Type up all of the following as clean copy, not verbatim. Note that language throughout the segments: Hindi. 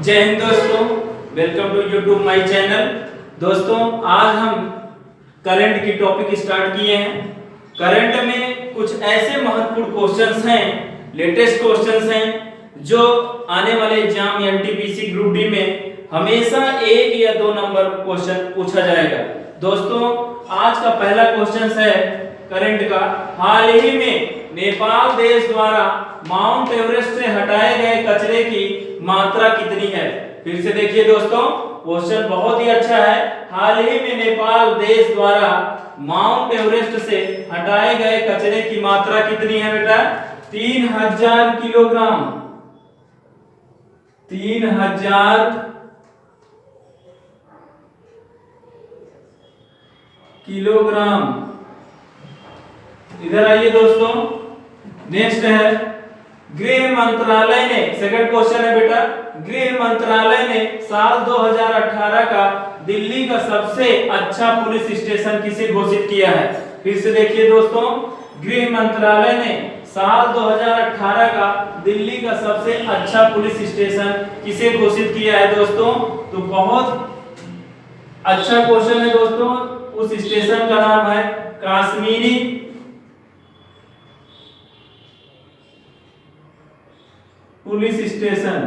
जय हिंद दोस्तों, welcome to YouTube my channel. दोस्तों आज हम करंट की टॉपिक स्टार्ट किए हैं। करंट में कुछ ऐसे महत्वपूर्ण क्वेश्चंस हैं, लेटेस्ट क्वेश्चंस हैं जो आने वाले एग्जाम एनटीपीसी ग्रुप डी में हमेशा एक या दो नंबर क्वेश्चन पूछा जाएगा। दोस्तों आज का पहला क्वेश्चन है करंट का, हाल ही में नेपाल देश द्वारा माउंट एवरेस्ट से हटाए गए कचरे की मात्रा कितनी है। फिर से देखिए दोस्तों, क्वेश्चन बहुत ही अच्छा है। हाल ही में नेपाल देश द्वारा माउंट एवरेस्ट से हटाए गए कचरे की मात्रा कितनी है बेटा? 3000 किलोग्राम। 3000 किलोग्राम। इधर आइए दोस्तों, नेक्स्ट है गृह मंत्रालय ने, सेकंड क्वेश्चन है बेटा, गृह मंत्रालय ने साल 2018 का दिल्ली का सबसे अच्छा पुलिस स्टेशन किसे घोषित किया है। फिर से देखिए दोस्तों, गृह मंत्रालय ने साल 2018 का दिल्ली का सबसे अच्छा पुलिस स्टेशन किसे घोषित किया है दोस्तों? तो बहुत अच्छा क्वेश्चन है दोस्तों। उस स्टेशन का नाम है Kashmiri police station.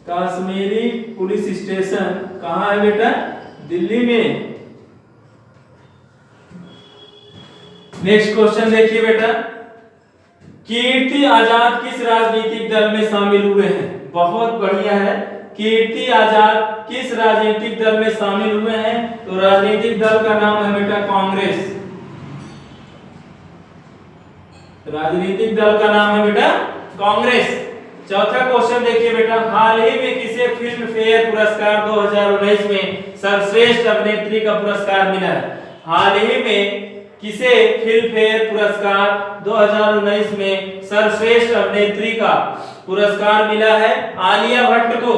Kashmiri police station कहाँ है बेटा? दिल्ली में। नेक्स्ट क्वेश्चन देखिए बेटा, कीर्ति आजाद किस राजनीतिक दल में शामिल हुए हैं? बहुत बढ़िया है। कीर्ति आजाद किस राजनीतिक दल में शामिल हुए हैं? तो राजनीतिक दल का नाम है बेटा कांग्रेस। राजनीतिक दल का नाम है बेटा कांग्रेस। चौथा क्वेश्चन देखिए बेटा, हाल ही में किसे फिल्म फेयर पुरस्कार 2019 में सर्वश्रेष्ठ अभिनेत्री का पुरस्कार मिला है? हाल ही में किसे फिल्म फेयर पुरस्कार 2019 में सर्वश्रेष्ठ अभिनेत्री का पुरस्कार मिला है? आलिया भट्ट को।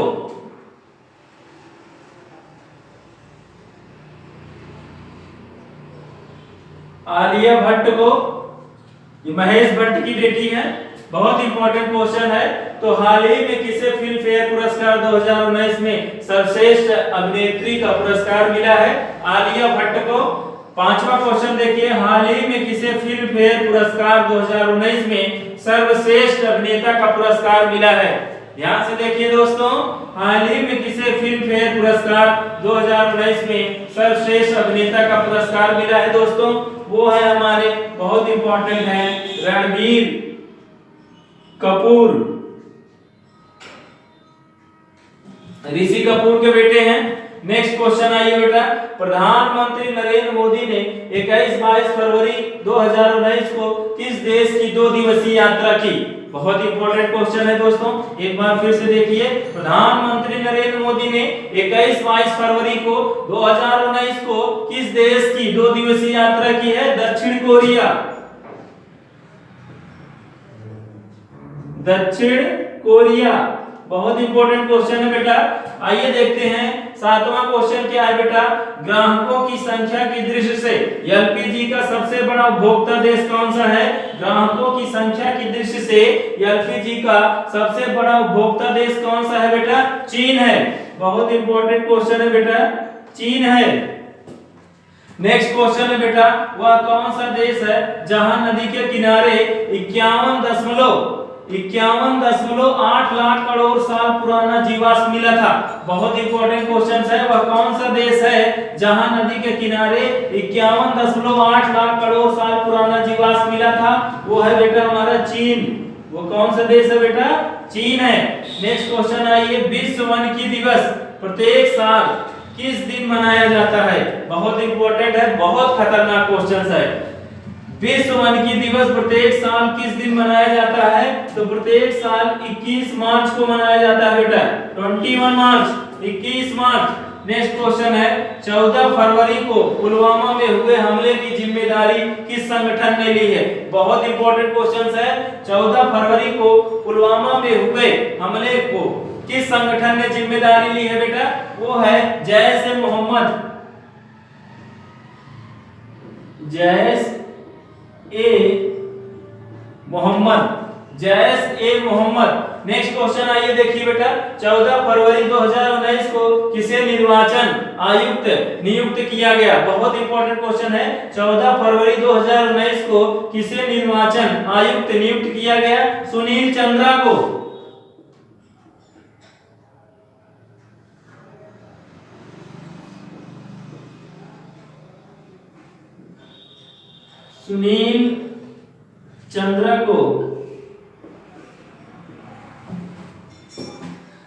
आलिया भट्ट को, ये महेश भट्ट की बेटी है। बहुत इंपॉर्टेंट क्वेश्चन है। तो हाल ही में किसे फिल्म फेयर पुरस्कार 2019 में सर्वश्रेष्ठ अभिनेत्री का पुरस्कार मिला है? आलिया भट्ट को। पांचवा क्वेश्चन देखिए, हाल ही में किसे फिल्म फेयर पुरस्कार 2019 में सर्वश्रेष्ठ अभिनेता का पुरस्कार मिला है? ध्यान से देखिए दोस्तों, हाल ही में किसे फिल्म फेयर पुरस्कार 2019 में सर्वश्रेष्ठ अभिनेता का पुरस्कार मिला है दोस्तों? वो है हमारे, बहुत इंपॉर्टेंट है, रणबीर कपूर। ऋषि कपूर के बेटे हैं। नेक्स्ट क्वेश्चन आइए बेटा, प्रधानमंत्री नरेंद्र मोदी ने 21-22 फरवरी 2019 को किस देश की 2 दिवसीय यात्रा की? बहुत इंपॉर्टेंट क्वेश्चन है दोस्तों, एक बार फिर से देखिए। प्रधानमंत्री नरेंद्र मोदी ने 21-22 फरवरी को 2019 को किस देश की 2 दिवसीय यात्रा की है? दक्षिण कोरिया। दक्षिण कोरिया। बहुत इंपॉर्टेंट क्वेश्चन है बेटा। आइए देखते हैं सातवां क्वेश्चन क्या है बेटा, ग्राहकों की संख्या की दृष्टि से एलपीजी का सबसे बड़ा उपभोक्ता देश कौन सा है? ग्राहकों की संख्या की दृष्टि से एलपीजी का सबसे बड़ा उपभोक्ता देश कौन सा है बेटा? चीन है। बहुत इंपॉर्टेंट क्वेश्चन है बेटा, चीन है। नेक्स्ट क्वेश्चन है बेटा, वह कौन सा देश है जहां नदी के किनारे 51.8 लाख करोड़ साल पुराना जीवाश्म मिला था? बहुत इंपॉर्टेंट क्वेश्चन है। वह कौन सा देश है जहां नदी के किनारे 51.8 लाख करोड़ साल पुराना जीवाश्म मिला था? वो है बेटा हमारा चीन। वो कौन सा देश है बेटा? चीन है। नेक्स्ट क्वेश्चन आइए, विश्व वानिकी दिवस प्रत्येक साल किस दिन मनाया जाता है? बहुत इंपॉर्टेंट है, बहुत खतरनाक क्वेश्चन है। विश्व वानिकी दिवस प्रत्येक साल किस दिन मनाया जाता है? तो प्रत्येक साल 21 मार्च को मनाया जाता है बेटा, 21 मार्च, 21 मार्च। नेक्स्ट क्वेश्चन है, 14 फरवरी को पुलवामा में हुए हमले की जिम्मेदारी किस संगठन ने ली है? बहुत इंपॉर्टेंट क्वेश्चन है। 14 फरवरी को पुलवामा में हुए हमले को किस संगठन ने जिम्मेदारी ली है बेटा? वो है जैश ए मोहम्मद। जैश ए मोहम्मद। जैश ए मोहम्मद। नेक्स्ट क्वेश्चन आइए देखिए बेटा, 14 फरवरी 2019 को किसे निर्वाचन आयुक्त नियुक्त किया गया? बहुत इंपॉर्टेंट क्वेश्चन है। 14 फरवरी 2019 को किसे निर्वाचन आयुक्त नियुक्त किया गया? सुनील चंद्रा को। सुनील चंद्रा को।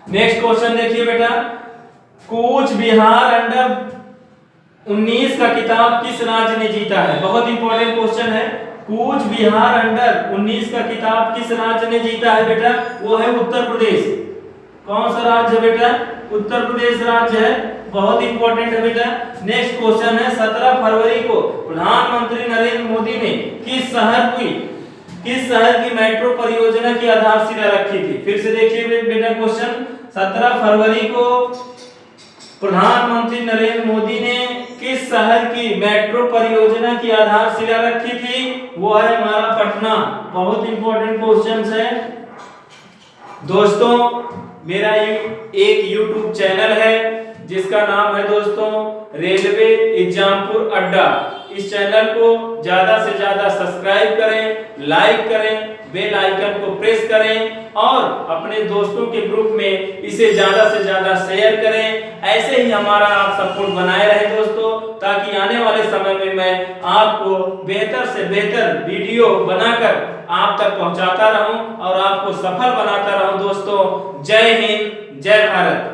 नेक्स्ट क्वेश्चन देखिए बेटा, कूच बिहार अंडर 19 का खिताब किस राज्य ने जीता है? बहुत इंपॉर्टेंट क्वेश्चन है। कूच बिहार अंडर 19 का खिताब किस राज्य ने जीता है बेटा? वो है उत्तर प्रदेश। कौन सा राज्य है बेटा? उत्तर प्रदेश राज्य है। बहुत इंपॉर्टेंट है बेटा। नेक्स्ट क्वेश्चन है, 17 फरवरी को प्रधानमंत्री नरेंद्र मोदी ने किस शहर की मेट्रो परियोजना की आधारशिला रखी थी? फिर से देखिए बेटा क्वेश्चन, 17 फरवरी को प्रधानमंत्री नरेंद्र मोदी ने किस शहर की मेट्रो परियोजना की आधारशिला रखी थी? वो है हमारा पटना। बहुत इंपॉर्टेंट क्वेश्चन है दोस्तों। मेरा एक YouTube चैनल है जिसका नाम है दोस्तों रेलवे एग्जामपुर अड्डा। इस चैनल को ज्यादा से ज्यादा सब्सक्राइब करें, लाइक करें, बेल आइकन को प्रेस करें और अपने दोस्तों के ग्रुप में इसे ज्यादा से ज्यादा शेयर करें। ऐसे ही हमारा आप सपोर्ट बनाए रहे दोस्तों, ताकि आने वाले समय में मैं आपको बेहतर से बेहतर वीडियो बनाकर आप तक पहुंचाता रहूं और आपको सफल बनाता रहूं दोस्तों। जय हिंद, जय भारत।